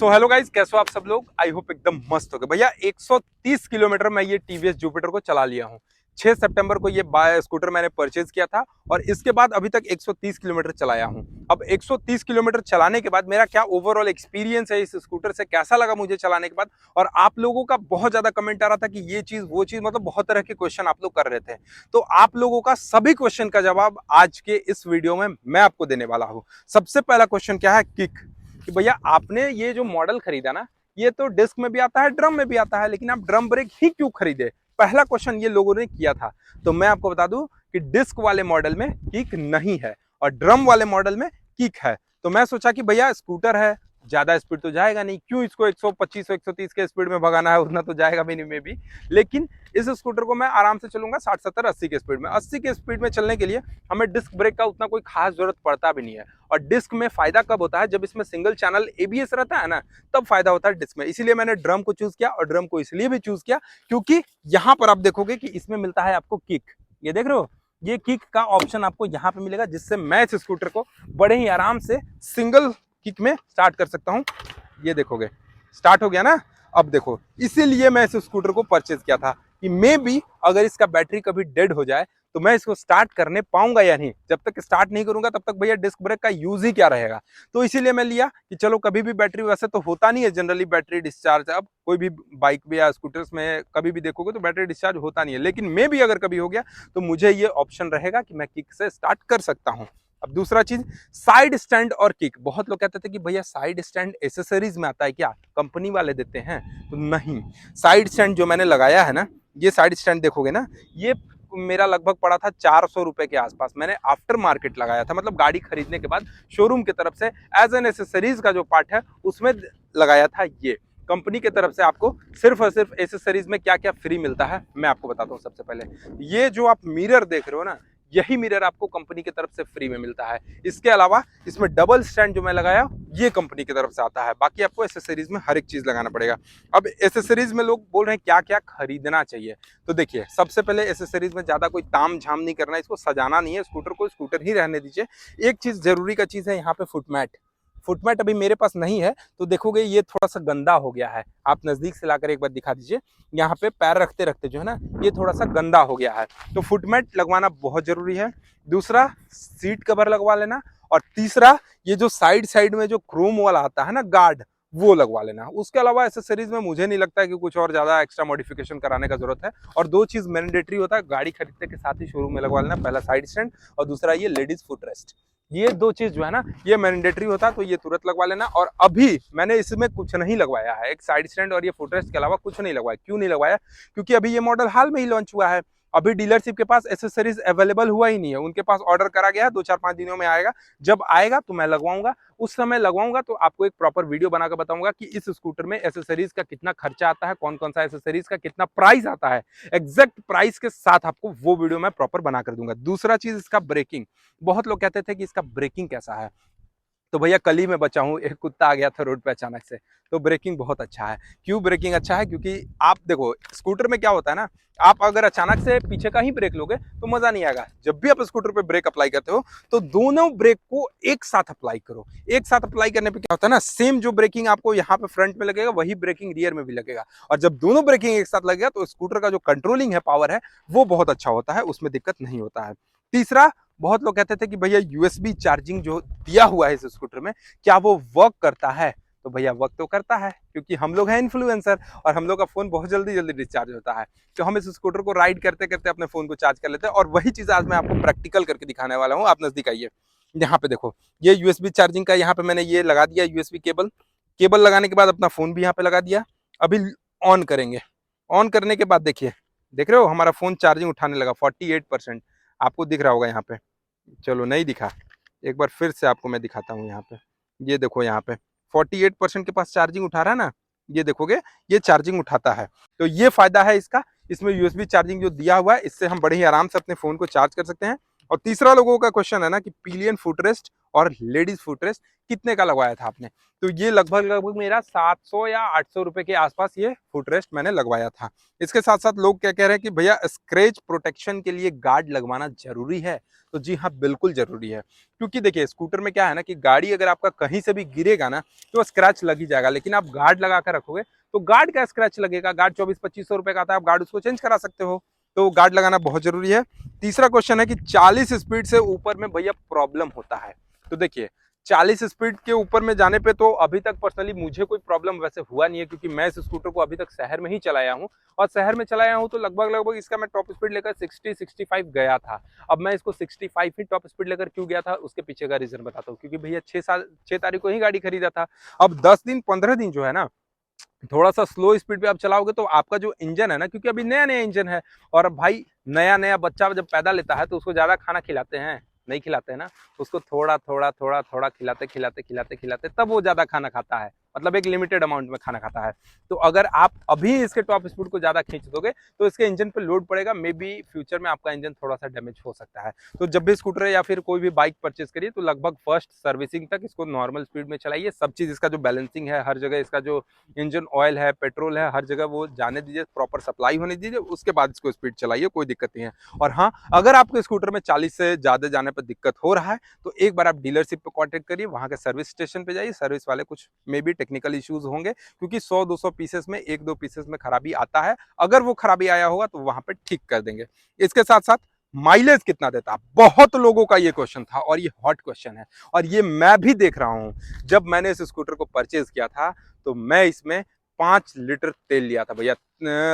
तो hello guys, कैसे हो आप सब लोग। आई होप एकदम मस्त हो गए भैया। 130 किलोमीटर मैं ये टीवीएस जुपिटर को चला लिया हूँ। 6 सितंबर को ये स्कूटर मैंने परचेज किया था और इसके बाद अभी तक 130 किलोमीटर चलाया हूँ। अब 130 किलोमीटर चलाने के बाद मेरा क्या ओवरऑल एक्सपीरियंस है इस स्कूटर से, कैसा लगा मुझे चलाने के बाद। और आप लोगों का बहुत ज्यादा कमेंट आ रहा था कि ये चीज वो चीज, मतलब बहुत तरह के क्वेश्चन आप लोग कर रहे थे। तो आप लोगों का सभी क्वेश्चन का जवाब आज के इस वीडियो में मैं आपको देने वाला हूँ। सबसे पहला क्वेश्चन क्या है, किक। कि भैया आपने ये जो मॉडल खरीदा ना, ये तो डिस्क में भी आता है, ड्रम में भी आता है, लेकिन आप ड्रम ब्रेक ही क्यों खरीदे। पहला क्वेश्चन ये लोगों ने किया था। तो मैं आपको बता दूं कि डिस्क वाले मॉडल में किक नहीं है और ड्रम वाले मॉडल में किक है। तो मैं सोचा कि भैया स्कूटर है, ज्यादा स्पीड तो जाएगा नहीं, क्यों इसको 125 130 के स्पीड में भगाना है, उतना तो जाएगा भी नहीं में भी। लेकिन इस स्कूटर को मैं आराम से चलूंगा 60 70 80 के स्पीड में। 80 के स्पीड में चलने के लिए हमें डिस्क ब्रेक का उतना कोई खास जरूरत पड़ता भी नहीं है। और डिस्क में फायदा कब होता है, जब इसमें सिंगल चैनल एबीएस रहता है ना, तब फायदा होता है डिस्क में। इसीलिए मैंने ड्रम को चूज किया। और ड्रम को इसलिए भी चूज किया क्योंकि यहां पर आप देखोगे कि इसमें मिलता है आपको किक। ये देख रहे हो, ये किक का ऑप्शन आपको यहाँ पे मिलेगा, जिससे मैं इस स्कूटर को बड़े ही आराम से सिंगल किक में स्टार्ट कर सकता हूँ। ये देखोगे स्टार्ट हो गया ना। अब देखो, इसीलिए मैं इस स्कूटर को परचेज किया था कि मे बी अगर इसका बैटरी कभी डेड हो जाए तो मैं इसको स्टार्ट करने पाऊंगा या नहीं। जब तक स्टार्ट नहीं करूंगा तब तक भैया डिस्क ब्रेक का यूज ही क्या रहेगा। तो इसीलिए मैं लिया कि चलो कभी भी बैटरी, वैसे तो होता नहीं है जनरली बैटरी डिस्चार्ज, अब कोई भी बाइक भी या स्कूटर्स में कभी भी देखोगे तो बैटरी डिस्चार्ज होता नहीं है, लेकिन मे भी अगर कभी हो गया तो मुझे ये ऑप्शन रहेगा कि मैं किक से स्टार्ट कर सकता हूँ। अब दूसरा चीज, साइड स्टैंड और किक। बहुत लोग कहते थे कि भैया साइड स्टैंड एसेसरीज में आता है क्या, कंपनी वाले देते हैं। तो नहीं, साइड स्टैंड जो मैंने लगाया है ना, ये साइड स्टैंड देखोगे ना, ये मेरा लगभग पड़ा था 400 रुपए के आसपास। मैंने आफ्टर मार्केट लगाया था, मतलब गाड़ी खरीदने के बाद शोरूम की तरफ से एज एन एसेसरीज का जो पार्ट है उसमें लगाया था। ये कंपनी की तरफ से आपको सिर्फ और सिर्फ एसेसरीज में क्या क्या फ्री मिलता है मैं आपको बताता हूँ। सबसे पहले ये जो आप मिरर देख रहे हो ना, यही मिरर आपको कंपनी की तरफ से फ्री में मिलता है। इसके अलावा इसमें डबल स्टैंड जो मैं लगाया ये कंपनी की तरफ से आता है। बाकी आपको एसेसरीज में हर एक चीज लगाना पड़ेगा। अब एसेसरीज में लोग बोल रहे हैं क्या क्या खरीदना चाहिए। तो देखिए, सबसे पहले एसेसरीज में ज्यादा कोई ताम झाम नहीं करना है, इसको सजाना नहीं है, स्कूटर को स्कूटर ही रहने दीजिए। एक चीज जरूरी का चीज है यहाँ पे, फुटमैट। फुटमैट अभी मेरे पास नहीं है, तो देखोगे ये थोड़ा सा गंदा हो गया है। आप नजदीक से लाकर एक बार दिखा दीजिए, यहाँ पे पैर रखते रखते जो है ना, ये थोड़ा सा गंदा हो गया है। तो फुटमैट लगवाना बहुत जरूरी है। दूसरा, सीट कवर लगवा लेना। और तीसरा, ये जो साइड साइड में जो क्रोम वाला आता है ना गार्ड, वो लगवा लेना। उसके अलावा एसेसरीज में मुझे नहीं लगता है कि कुछ और ज्यादा एक्स्ट्रा मॉडिफिकेशन कराने का जरूरत है। और दो चीज मैंडेटरी होता है गाड़ी खरीदने के साथ ही शोरूम में लगवा लेना, पहला साइड स्टैंड और दूसरा ये लेडीज फुट रेस्ट। ये दो चीज जो है ना, ये मैंडेटरी होता है, तो ये तुरंत लगवा लेना। और अभी मैंने इसमें कुछ नहीं लगवाया है, एक साइड स्टैंड और ये फुटरेस्ट के अलावा कुछ नहीं लगवाया। क्यों नहीं लगवाया, क्योंकि अभी ये मॉडल हाल में ही लॉन्च हुआ है। अभी डीलरशिप के पास एसेसरीज अवेलेबल हुआ ही नहीं है, उनके पास ऑर्डर करा गया है, 2 4 5 दिनों में आएगा। जब आएगा तो मैं लगवाऊंगा, उस समय लगवाऊंगा तो आपको एक प्रॉपर वीडियो बनाकर बताऊंगा कि इस स्कूटर में एसेसरीज का कितना खर्चा आता है, कौन कौन सा एसेसरीज का कितना प्राइस आता है। एग्जैक्ट प्राइस के साथ आपको वो वीडियो मैं प्रॉपर बना कर दूंगा। दूसरा चीज, इसका ब्रेकिंग। बहुत लोग कहते थे कि इसका ब्रेकिंग कैसा है। तो भैया कल ही मैं बचा हूँ, एक कुत्ता आ गया था रोड पे अचानक से। तो ब्रेकिंग बहुत अच्छा है। क्यों ब्रेकिंग अच्छा है, क्योंकि आप देखो स्कूटर में क्या होता है ना, आप अगर अचानक से पीछे का ही ब्रेक लोगे तो मजा नहीं आएगा। जब भी आप स्कूटर पे ब्रेक अप्लाई करते हो तो दोनों ब्रेक को एक साथ अप्लाई करो। एक साथ अप्लाई करने पे क्या होता है ना, सेम जो ब्रेकिंग आपको यहाँ पे फ्रंट में लगेगा वही ब्रेकिंग रियर में भी लगेगा। और जब दोनों ब्रेकिंग एक साथ लगेगा तो स्कूटर का जो कंट्रोलिंग है, पावर है, वो बहुत अच्छा होता है, उसमें दिक्कत नहीं होता है। तीसरा, बहुत लोग कहते थे कि भैया यूएसबी चार्जिंग जो दिया हुआ है इस स्कूटर में, क्या वो वर्क करता है। तो भैया वर्क तो करता है, क्योंकि हम लोग हैं इन्फ्लुएंसर और हम लोग का फोन बहुत जल्दी जल्दी डिस्चार्ज होता है। तो हम इस स्कूटर को राइड करते करते अपने फोन को चार्ज कर लेते हैं। और वही चीज आज मैं आपको प्रैक्टिकल करके दिखाने वाला हूँ। आप नजदीक आइए, यहाँ पे देखो, ये यूएसबी चार्जिंग का यहाँ पे मैंने ये लगा दिया यूएसबी केबल। केबल लगाने के बाद अपना फोन भी यहाँ पे लगा दिया। अभी ऑन करेंगे। ऑन करने के बाद देखिए, देख रहे हो हमारा फोन चार्जिंग उठाने लगा 48%। आपको दिख रहा होगा यहाँ पे, चलो नहीं दिखा, एक बार फिर से आपको मैं दिखाता हूँ। यहाँ पे ये देखो, यहाँ पे 48% के पास चार्जिंग उठा रहा है ना, ये देखोगे ये चार्जिंग उठाता है। तो ये फायदा है इसका। इसमें यूएसबी चार्जिंग जो दिया हुआ है, इससे हम बड़े ही आराम से अपने फोन को चार्ज कर सकते हैं। और तीसरा लोगों का क्वेश्चन है ना कि पिलियन फुटरेस्ट और लेडीज फुटरेस्ट कितने का लगवाया था आपने। तो ये लगभग लगभग मेरा 700 या 800 रुपए के आसपास ये फुटरेस्ट मैंने लगवाया था। इसके साथ साथ लोग क्या कह रहे हैं कि भैया स्क्रैच प्रोटेक्शन के लिए गार्ड लगवाना जरूरी है। तो जी हाँ, बिल्कुल जरूरी है। क्योंकि देखिए स्कूटर में क्या है ना कि गाड़ी अगर आपका कहीं से भी गिरेगा ना तो स्क्रैच लग ही जाएगा, लेकिन आप गार्ड लगा कर रखोगे तो गार्ड का स्क्रैच लगेगा। गार्ड 24-2500 रुपए का आता है, आप गार्ड उसको चेंज करा सकते हो। तो गार्ड लगाना बहुत जरूरी है। तीसरा क्वेश्चन है कि 40 स्पीड से ऊपर में भैया प्रॉब्लम होता है। तो देखिए 40 स्पीड के ऊपर में जाने पे तो अभी तक पर्सनली मुझे कोई प्रॉब्लम वैसे हुआ नहीं है, क्योंकि मैं इस स्कूटर को अभी तक शहर में ही चलाया हूँ। और शहर में चलाया हूँ तो लगभग लगभग इसका मैं टॉप स्पीड लेकर 60-65 गया था। अब मैं इसको 65 ही टॉप स्पीड लेकर क्यों गया था उसके पीछे का रीजन बताता हूँ। क्योंकि भैया 6 तारीख को ही गाड़ी खरीदा था। अब 10 दिन 15 दिन जो है ना थोड़ा सा स्लो स्पीड पे आप चलाओगे तो आपका जो इंजन है ना, क्योंकि अभी नया नया इंजन है, और भाई नया नया बच्चा जब पैदा लेता है तो उसको ज्यादा खाना खिलाते हैं नहीं खिलाते हैं ना, उसको थोड़ा थोड़ा थोड़ा थोड़ा खिलाते खिलाते खिलाते खिलाते तब वो ज्यादा खाना खाता है, मतलब एक लिमिटेड अमाउंट में खाना खाता है। तो अगर आप अभी इसके टॉप स्पीड को ज्यादा खींच दोगे तो इसके इंजन पे लोड पड़ेगा, मे बी फ्यूचर में आपका इंजन थोड़ा सा डैमेज हो सकता है। तो जब भी स्कूटर या फिर कोई भी बाइक परचेज करिए तो लगभग फर्स्ट सर्विसिंग तक इसको नॉर्मल स्पीड में चलाइए। सब चीज इसका जो बैलेंसिंग है, हर जगह इसका जो इंजन ऑयल है, पेट्रोल है, हर जगह वो जाने दीजिए, प्रॉपर सप्लाई होने दीजिए, उसके बाद इसको स्पीड चलाइए, कोई दिक्कत नहीं है। और हाँ, अगर आपके स्कूटर में 40 से ज्यादा जाने पर दिक्कत हो रहा है तो एक बार आप डीलरशिप पे कांटेक्ट करिए, वहां के सर्विस स्टेशन पे जाइए, सर्विस वाले कुछ मे बी टेक्निकल इश्यूज होंगे, क्योंकि 100-200 पीसेस में 1-2 पीसेस में खराबी आता है। अगर वो खराबी आया होगा तो वहां पे ठीक कर देंगे। इसके साथ साथ माइलेज कितना देता है, बहुत लोगों का ये क्वेश्चन था और ये हॉट क्वेश्चन है, और ये मैं भी देख रहा हूं। जब मैंने इस स्कूटर को परचेज किया था तो मैं इसमें 5 लीटर तेल लिया था भैया,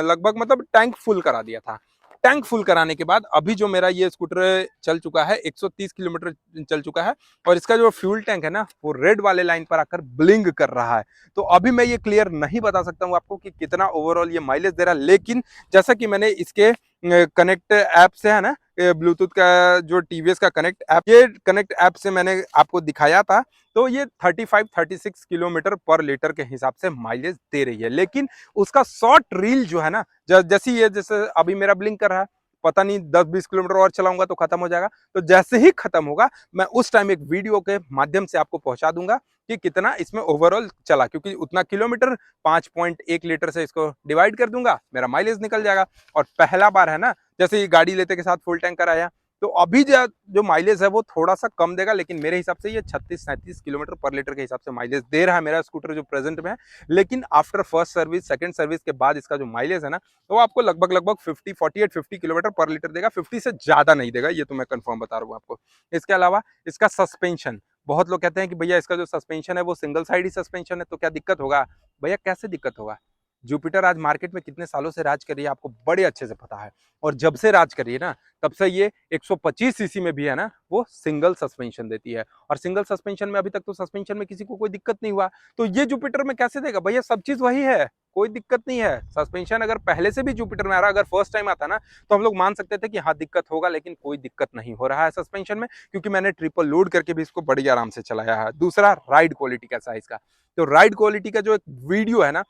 लगभग मतलब टैंक फुल करा दिया था। टैंक फुल कराने के बाद अभी जो मेरा ये स्कूटर चल चुका है 130 किलोमीटर चल चुका है, और इसका जो फ्यूल टैंक है ना वो रेड वाले लाइन पर आकर ब्लिंग कर रहा है। तो अभी मैं ये क्लियर नहीं बता सकता हूँ आपको कि कितना ओवरऑल ये माइलेज दे रहा है, लेकिन जैसा कि मैंने इसके कनेक्ट ऐप से है ना, ब्लूटूथ का जो टीवीएस का कनेक्ट ऐप, ये कनेक्ट ऐप से मैंने आपको दिखाया था, तो ये 35-36 किलोमीटर पर लीटर के हिसाब से माइलेज दे रही है। लेकिन उसका शॉर्ट रील जो है ना, जैसे अभी मेरा ब्लिंक कर रहा है, पता नहीं 10-20 किलोमीटर और चलाऊंगा तो खत्म हो जाएगा। तो जैसे ही खत्म होगा मैं उस टाइम एक वीडियो के माध्यम से आपको पहुंचा दूंगा कि कितना इसमें ओवरऑल चला, क्योंकि उतना किलोमीटर 5.1 लीटर से इसको डिवाइड कर दूंगा, मेरा माइलेज निकल जाएगा। और पहला बार है ना, जैसे ये गाड़ी लेते के साथ फुल टैंक कराया, तो अभी जो माइलेज है वो थोड़ा सा कम देगा, लेकिन मेरे हिसाब से ये 36-37 किलोमीटर पर लीटर के हिसाब से माइलेज दे रहा है मेरा स्कूटर जो प्रेजेंट में है। लेकिन after first service, second service के बाद इसका जो माइलेज है ना वो आपको लगभग लगभग 48-50 किलोमीटर पर लीटर देगा, 50 से ज्यादा नहीं देगा, ये तो मैं कंफर्म बता रहा हूँ आपको। इसके अलावा इसका सस्पेंशन, बहुत लोग कहते हैं कि भैया इसका जो सस्पेंशन है वो सिंगल साइड ही सस्पेंशन है तो क्या दिक्कत होगा। भैया कैसे दिक्कत होगा, जुपिटर आज मार्केट में कितने सालों से राज कर रही है आपको बड़े अच्छे से पता है, और जब से राज कर रही है ना तब से ये 125 सीसी में भी है ना वो सिंगल सस्पेंशन देती है, और सिंगल सस्पेंशन में अभी तक तो सस्पेंशन में किसी को कोई दिक्कत नहीं हुआ। तो ये जुपिटर में कैसे देगा भैया, सब चीज वही है, कोई दिक्कत नहीं है। सस्पेंशन अगर पहले से भी जुपिटर में आ रहा, अगर फर्स्ट टाइम आता ना तो हम लोग मान सकते थे कि हाँ दिक्कत होगा, लेकिन कोई दिक्कत नहीं हो रहा है सस्पेंशन में, क्योंकि मैंने ट्रिपल लोड करके भी इसको बड़ी आराम से चलाया है। दूसरा, राइड क्वालिटी कैसा है इसका, तो राइड क्वालिटी का जो एक वीडियो है ना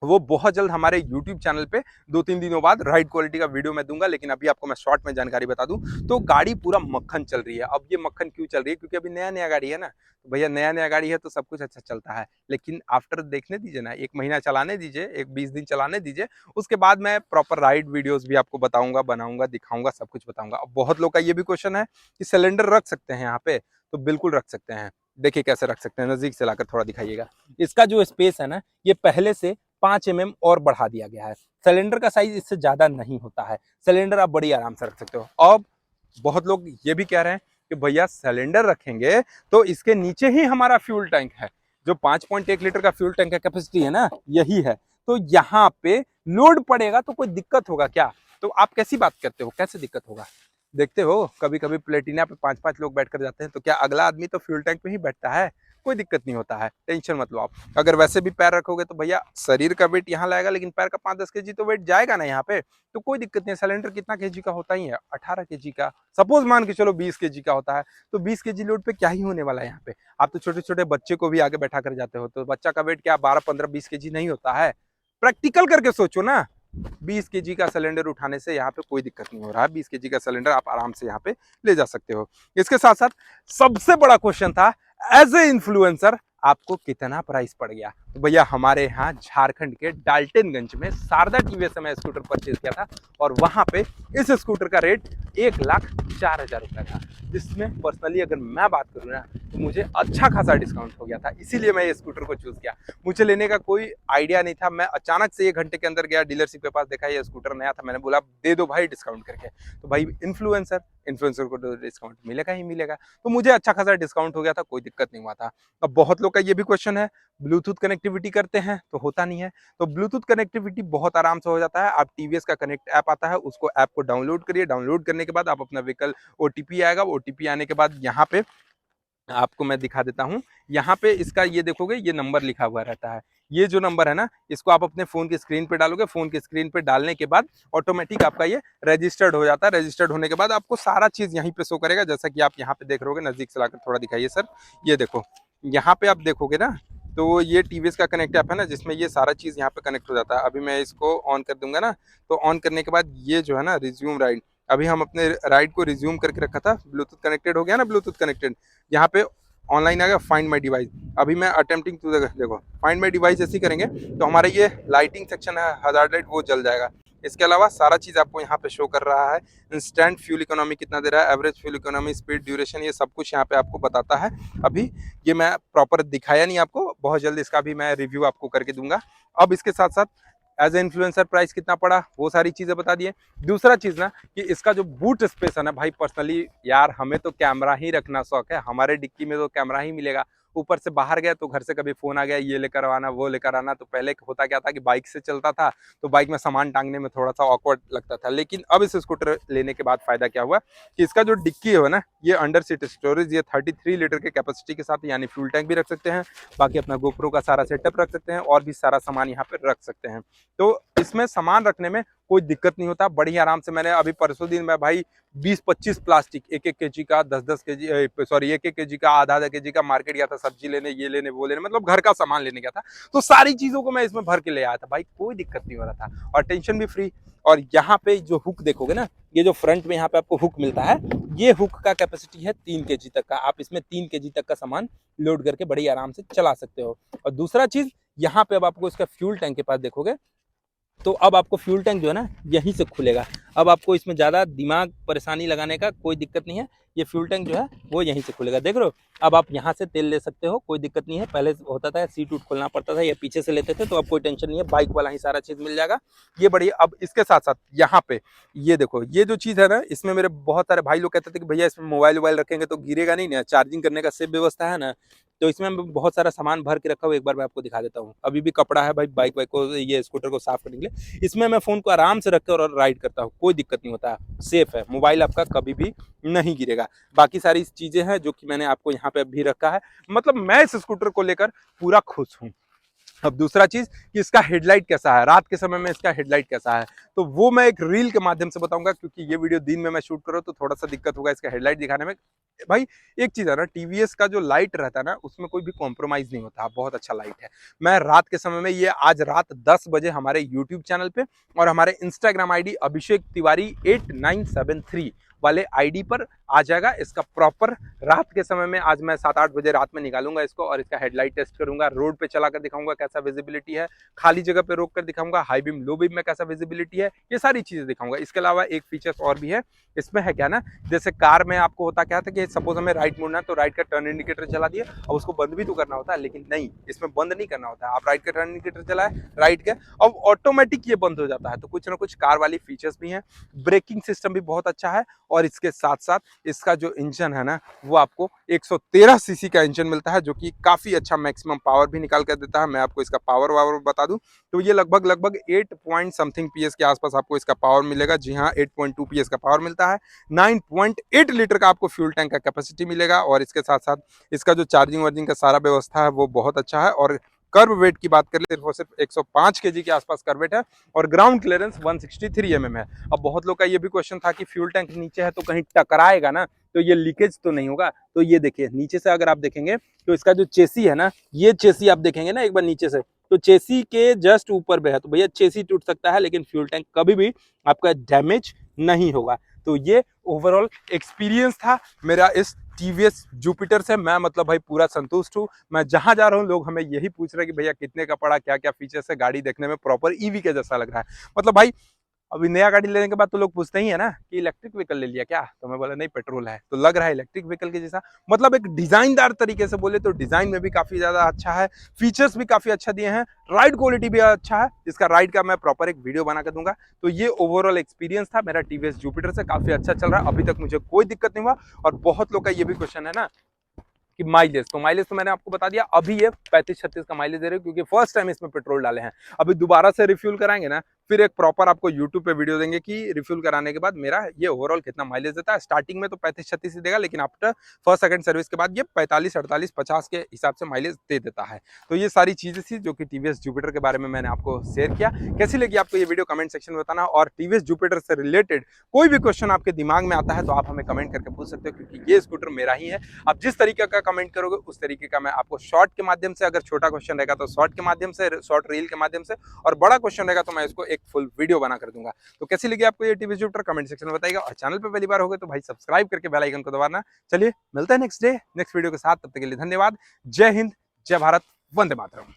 वो बहुत जल्द हमारे YouTube चैनल पे 2-3 दिनों बाद राइड क्वालिटी का वीडियो मैं दूंगा, लेकिन अभी आपको मैं शॉर्ट में जानकारी बता दूं तो गाड़ी पूरा मक्खन चल रही है। अब ये मक्खन क्यों चल रही है, क्योंकि अभी नया नया गाड़ी है ना, तो भैया नया नया गाड़ी है तो सब कुछ अच्छा चलता है, लेकिन आफ्टर देखने दीजिए ना, 1 महीना चलाने दीजिए, 20 दिन चलाने दीजिए, उसके बाद मैं प्रॉपर राइड वीडियोस भी आपको बताऊंगा, बनाऊंगा, दिखाऊंगा, सब कुछ बताऊंगा। अब बहुत लोग का ये भी क्वेश्चन है कि सिलेंडर रख सकते हैं यहाँ पे, तो बिल्कुल रख सकते हैं। देखिए कैसे रख सकते हैं, नजदीक से लाकर थोड़ा दिखाइएगा। इसका जो स्पेस है ना ये पहले से 5 mm और बढ़ा दिया गया है। सिलेंडर का साइज इससे ज्यादा नहीं होता है, सिलेंडर आप बड़ी आराम से रख सकते हो। अब बहुत लोग ये भी कह रहे हैं कि भैया सिलेंडर रखेंगे तो इसके नीचे ही हमारा फ्यूल टैंक है, जो 5.1 लीटर का फ्यूल टैंक का कैपेसिटी है ना यही है, तो यहाँ पे लोड पड़ेगा तो कोई दिक्कत होगा क्या। तो आप कैसी बात करते हो, कैसे दिक्कत होगा। देखते हो कभी कभी प्लेटिना पे 5-5 लोग बैठ कर जाते हैं, तो क्या अगला आदमी तो फ्यूल टैंक पे ही बैठता है, कोई दिक्कत नहीं होता है, टेंशन मत लो आप। अगर वैसे भी पैर रखोगे तो भैया शरीर का वेट यहाँ लाएगा, लेकिन पैर का 5-10 केजी तो वेट जाएगा ना यहाँ पे, तो कोई दिक्कत नहीं है। सिलेंडर कितना केजी का होता ही है, 18 केजी का, सपोज मान के चलो 20 केजी का होता है, तो 20 केजी लोड पे क्या ही होने वाला है यहाँ पे। आप तो छोटे छोटे बच्चे को भी आगे बैठा कर जाते हो, तो बच्चा का वेट क्या 12-15-20 केजी नहीं होता है। प्रैक्टिकल करके सोचो ना, 20 केजी का सिलेंडर उठाने से यहाँ पे कोई दिक्कत नहीं हो रहा है। 20 केजी का सिलेंडर आप आराम से यहाँ पे ले जा सकते हो। इसके साथ साथ सबसे बड़ा क्वेश्चन था, एज ए इन्फ्लुएंसर आपको कितना प्राइस पड़ गया? तो भैया हमारे यहाँ झारखंड के डाल्टनगंज में शारदा टीवीएस से मैं स्कूटर परचेज किया था और वहां पे इस स्कूटर का रेट 1,04,000 रुपया था, जिसमें पर्सनली अगर मैं बात करूँ ना तो मुझे अच्छा खासा डिस्काउंट हो गया था, इसीलिए मैं ये स्कूटर को चूज किया। मुझे लेने का कोई आइडिया नहीं था, मैं अचानक से 1 घंटे के अंदर गया डीलरशिप के पास, देखा ये स्कूटर नया था, मैंने बोला दे दो भाई डिस्काउंट करके। तो भाई इन्फ्लुएंसर को तो डिस्काउंट मिलेगा ही मिलेगा, तो मुझे अच्छा खासा डिस्काउंट हो गया था, कोई दिक्कत नहीं हुआ था। अब बहुत लोग का ये भी क्वेश्चन है, ब्लूटूथ कनेक्टिविटी करते हैं तो होता नहीं है। तो ब्लूटूथ कनेक्टिविटी बहुत आराम से हो जाता है। आप टीवीएस का कनेक्ट ऐप आता है, उसको ऐप को डाउनलोड करिए, डाउनलोड करने के बाद आप अपना व्हीकल ओटीपी आएगा, ओटीपी आने के बाद यहाँ पे आपको मैं दिखा देता हूँ। यहाँ पे इसका ये देखोगे, ये नंबर लिखा हुआ रहता है। ये जो नंबर है ना, इसको आप अपने फोन की स्क्रीन पे डालोगे। फोन की स्क्रीन पे डालने के बाद ऑटोमेटिक आपका ये रजिस्टर्ड हो जाता है। रजिस्टर्ड होने के बाद आपको सारा चीज यहीं पे शो करेगा, जैसा कि आप यहाँ पे देख रहे होगे। नजदीक से लाकर थोड़ा दिखाइए सर, ये देखो यहाँ पे आप देखोगे ना, तो ये टीवीएस का कनेक्ट ऐप है ना, जिसमें ये सारा चीज यहाँ पे कनेक्ट हो जाता है। अभी मैं इसको ऑन कर दूंगा ना, तो ऑन करने के बाद ये जो है ना, रिज्यूम राइड, अभी हम अपने राइड को रिज्यूम करके रखा था, ब्लूटूथ कनेक्टेड हो गया ना, ब्लूटूथ कनेक्टेड, यहाँ पे ऑनलाइन आ गया फाइंड माई डिवाइस। अभी मैं अटेम्प्टिंग टू, देखो फाइंड माई डिवाइस ऐसे करेंगे तो हमारा ये लाइटिंग सेक्शन है, हजार्ड लाइट, वो जल जाएगा। इसके अलावा सारा चीज आपको यहाँ पे शो कर रहा है। इंस्टेंट फ्यूल इकोनॉमी कितना दे रहा है, average fuel economy, speed, duration, ये सब कुछ यहाँ पे आपको बताता है। अभी ये मैं प्रॉपर दिखाया नहीं आपको, बहुत जल्द इसका भी मैं रिव्यू आपको करके दूंगा। अब इसके साथ साथ एज ए इन्फ्लुएंसर प्राइस कितना पड़ा, वो सारी चीजें बता दिए। दूसरा चीज ना, कि इसका जो बूट स्पेस है ना भाई, पर्सनली यार हमें तो कैमरा ही रखना शौक है, हमारे डिक्की में तो कैमरा ही मिलेगा। ऊपर से बाहर गए तो घर से कभी फोन आ गया, ये लेकर आना वो लेकर आना, तो पहले होता क्या था कि बाइक से चलता था, तो बाइक में सामान टांगने में थोड़ा सा ऑकवर्ड लगता था। लेकिन अब इस स्कूटर लेने के बाद फायदा क्या हुआ कि इसका जो डिक्की है ना, ये अंडर सीट स्टोरेज, ये 33 लीटर के कैपेसिटी के साथ, यानी फ्यूल टैंक भी रख सकते हैं, बाकी अपना गोप्रो का सारा सेटअप रख सकते हैं, और भी सारा सामान यहाँ पे रख सकते हैं। तो इसमें सामान रखने में कोई दिक्कत नहीं होता, बड़ी आराम से। मैंने अभी परसों दिन में भाई 20-25 प्लास्टिक, 1-1 केजी का, 10-10 केजी, सॉरी 1-1 केजी का, आधा-आधा केजी का मार्केट गया था, सब्जी लेने, ये लेने वो लेने, मतलब घर का सामान लेने गया था, तो सारी चीजों को मैं इसमें भर के ले आया था भाई, कोई दिक्कत नहीं हो रहा था और टेंशन भी फ्री। और यहाँ पे जो हुक देखोगे ना, ये जो फ्रंट में यहाँ पे आपको हुक मिलता है, ये हुक का कैपेसिटी है 3 केजी तक का। आप इसमें 3 केजी तक का सामान लोड करके बड़ी आराम से चला सकते हो। और दूसरा चीज, यहाँ पे अब आपको इसका फ्यूल टैंक के पास देखोगे, तो अब आपको फ्यूल टैंक जो है ना, यहीं से खुलेगा। अब आपको इसमें ज़्यादा दिमाग परेशानी लगाने का कोई दिक्कत नहीं है, ये फ्यूल टैंक जो है वो यहीं से खुलेगा, देख रहे हो। अब आप यहाँ से तेल ले सकते हो, कोई दिक्कत नहीं है। पहले होता था सीट उट खोलना पड़ता था, या पीछे से लेते थे, तो अब कोई टेंशन नहीं है, बाइक वाला ही सारा चीज़ मिल जाएगा, ये बढ़िया। अब इसके साथ साथ यहाँ पे ये देखो, ये जो चीज़ है ना, इसमें मेरे बहुत सारे भाई लोग कहते थे कि भैया इसमें मोबाइल वोबाइल रखेंगे तो गिरेगा नहीं ना, चार्जिंग करने का सेफ व्यवस्था है ना। तो इसमें मैं बहुत सारा सामान भर के रखा हूँ, एक बार मैं आपको दिखा देता हूँ। अभी भी कपड़ा है भाई, बाइक वाइक को, ये स्कूटर को साफ करने के लिए। इसमें मैं फोन को आराम से रखकर और राइड करता हूँ, कोई दिक्कत नहीं होता, सेफ है, मोबाइल आपका कभी भी नहीं गिरेगा। बाकी सारी चीजें हैं जो कि मैंने आपको यहाँ पे भी रखा है, मतलब मैं इस स्कूटर को लेकर पूरा खुश हूँ। अब दूसरा चीज कि इसका हेडलाइट कैसा है, रात के समय में इसका हेडलाइट कैसा है, तो वो मैं एक रील के माध्यम से बताऊंगा, क्योंकि ये वीडियो दिन में मैं शूट कर रहा हूं तो थोड़ा सा दिक्कत होगा इसका हेडलाइट दिखाने में। भाई एक चीज है ना, टीवीएस का जो लाइट रहता है ना, उसमें कोई भी कॉम्प्रोमाइज नहीं होता, बहुत अच्छा लाइट है। मैं रात के समय में, ये आज रात 10 बजे हमारे यूट्यूब चैनल पे और हमारे इंस्टाग्राम आईडी अभिषेक तिवारी 8973 वाले आईडी पर आ जाएगा। इसका प्रॉपर रात के समय में आज मैं 7-8 बजे रात में निकालूंगा इसको, और इसका हेडलाइट टेस्ट करूंगा, रोड पे चलाकर दिखाऊंगा कैसा विजिबिलिटी है, खाली जगह पे रोक कर दिखाऊंगा, हाई बीम लो बीम में कैसा विजिबिलिटी है, ये सारी चीजें दिखाऊंगा। इसके अलावा एक फीचर्स और भी है इसमें, है क्या ना, जैसे कार में आपको होता क्या था कि सपोज हमें राइट मुड़ना है तो राइट का टर्न इंडिकेटर चला दिया, और उसको बंद भी तो करना होता है, लेकिन नहीं, इसमें बंद नहीं करना होता है। आप राइट का टर्न इंडिकेटर चलाए, राइट के, अब ऑटोमेटिक ये बंद हो जाता है। तो कुछ ना कुछ कार वाली फीचर्स भी हैं। ब्रेकिंग सिस्टम भी बहुत अच्छा है, और इसके साथ साथ इसका जो इंजन है ना, वो आपको 113 सीसी का इंजन मिलता है, जो कि काफी अच्छा मैक्सिमम पावर भी निकाल कर देता है। मैं आपको इसका पावर वावर बता दूं तो ये लगभग 8 पॉइंट समथिंग पीएस के आसपास आपको इसका पावर मिलेगा। जी हाँ, 8.2 पीएस का पावर मिलता है। 9.8 लीटर का आपको फ्यूल टैंक का कैपेसिटी मिलेगा, और इसके साथ साथ इसका जो चार्जिंग वार्जिंग का सारा व्यवस्था है वो बहुत अच्छा है। और कर्व वेट की बात करें तो सिर्फ 105 केजी के आसपास कर्व वेट है, और ग्राउंड क्लियरेंस 163 mm है। अब बहुत लोग का ये भी क्वेश्चन था कि फ्यूल टैंक नीचे है तो कहीं टकराएगा ना, तो ये लीकेज तो नहीं होगा। तो ये देखिए नीचे से अगर आप देखेंगे तो इसका जो चेसी है ना, ये चेसी आप देखेंगे ना एक बार नीचे से, तो चेसी के जस्ट ऊपर पे है, तो भैया चेसी टूट सकता है लेकिन फ्यूल टैंक कभी भी आपका डैमेज नहीं होगा। तो ये ओवरऑल एक्सपीरियंस था मेरा इस टीवीएस जुपिटर से। मैं मतलब भाई पूरा संतुष्ट हूँ। मैं जहां जा रहा हूँ लोग हमें यही पूछ रहे हैं कि भैया कितने का पड़ा, क्या क्या फीचर्स है, गाड़ी देखने में प्रॉपर ईवी के जैसा लग रहा है। मतलब भाई अभी नया गाड़ी लेने के बाद तो लोग पूछते ही है ना कि इलेक्ट्रिक व्हीकल ले लिया क्या, तो मैं बोला नहीं पेट्रोल है, तो लग रहा है इलेक्ट्रिक व्हीकल के जैसा। मतलब एक डिजाइनदार तरीके से बोले तो डिजाइन में भी काफी ज्यादा अच्छा है, फीचर्स भी काफी अच्छा दिए हैं, राइड क्वालिटी भी अच्छा है, जिसका राइड का मैं प्रॉपर एक वीडियो बना कर दूंगा। तो ये ओवरऑल एक्सपीरियंस था मेरा टीवीएस जुपिटर से, काफी अच्छा चल रहा है, अभी तक मुझे कोई दिक्कत नहीं हुआ। और बहुत लोग का ये भी क्वेश्चन है ना कि माइलेज, तो माइलेज तो मैंने आपको बता दिया, अभी ये 35-36 का माइलेज दे रहे हो क्योंकि फर्स्ट टाइम इसमें पेट्रोल डाले हैं। अभी दोबारा से रिफ्यूल कराएंगे ना, फिर एक प्रॉपर आपको यूट्यूब पे वीडियो देंगे कि रिफ्यूल कराने के बाद मेरा ये ओवरऑल कितना माइलेज देता है। स्टार्टिंग में तो 35-36 ही देगा, लेकिन आफ्टर फर्स्ट सेकंड सर्विस के बाद ये 45-48-50 के हिसाब से माइलेज दे देता है। तो ये सारी चीजें थी जो कि टीवीएस जुपिटर के बारे में मैंने आपको शेयर किया। कैसी लगी आपको ये वीडियो कमेंट सेक्शन में बताना, और टीवीएस जुपिटर से रिलेटेड कोई भी क्वेश्चन आपके दिमाग में आता है तो आप हमें कमेंट करके पूछ सकते हो, क्योंकि ये स्कूटर मेरा ही है। आप जिस तरीके का कमेंट करोगे उस तरीके का मैं आपको शॉर्ट के माध्यम से, अगर छोटा क्वेश्चन रहेगा तो शॉर्ट के माध्यम से, शॉर्ट रील के माध्यम से, और बड़ा क्वेश्चन रहेगा तो मैं इसको एक फुल वीडियो बना कर दूंगा। तो कैसी लगी आपको ये टीवीएस जुपिटर कमेंट सेक्शन में बताइएगा, और चैनल पे पहली बार हो गए तो भाई सब्सक्राइब करके बेल आइकन को दबाना। चलिए मिलते हैं नेक्स्ट वीडियो के साथ, तब तक के लिए धन्यवाद। जय हिंद, जय भारत, वंदे मातरम।